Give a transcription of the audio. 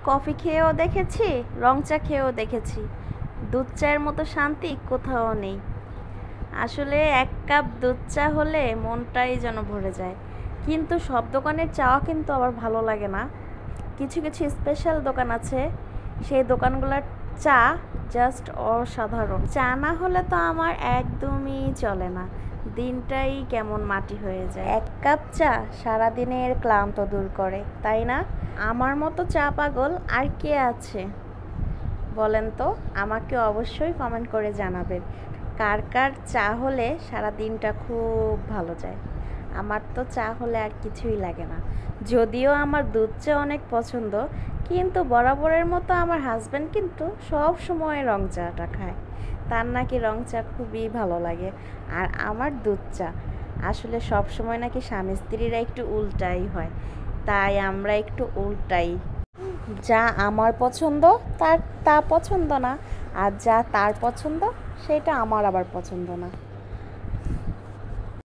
Coffee খেয়েও দেখেছি, রং চা খেয়েও দেখেছি, দুধ চায়ের মতো শান্তি কোথাও নেই। আসলে এক কাপ দুধ চা হলে মনটাই যেন ভরে যায়। কিন্তু সব দোকানের চাও কিন্তু আবার ভালো লাগে না। কিছু কিছু স্পেশাল দোকান আছে, সেই দোকানগুলোর চা জাস্ট অসাধারণ। চা না হলে তো আমার একদমই চলে না, দিনটাই কেমন মাটি হয়ে যায়। এক কাপ চা সারাদিনের ক্লান্ত দূর করে, তাই না? আমার মতো চা পাগল আর কে আছে বলেন তো? আমাকে অবশ্যই কমেন্ট করে জানাবেন কার কার চা হলে সারা দিনটা খুব ভালো যায়। আমার তো চা হলে আর কিছুই লাগে না। যদিও আমার দুধ চা অনেক পছন্দ, কিন্তু বরাবরের মতো আমার হাজব্যান্ড কিন্তু সব সময় রং চাটা খায়। তার নাকি রং চা খুবই ভালো লাগে। আর আমার দুধ চা আসলে সব সময় নাকি স্বামী স্ত্রীরা একটু উল্টাই হয়, তাই আমরা একটু উল্টাই। যা আমার পছন্দ তার তা পছন্দ না, আর যা তার পছন্দ সেটা আমার আবার পছন্দ না।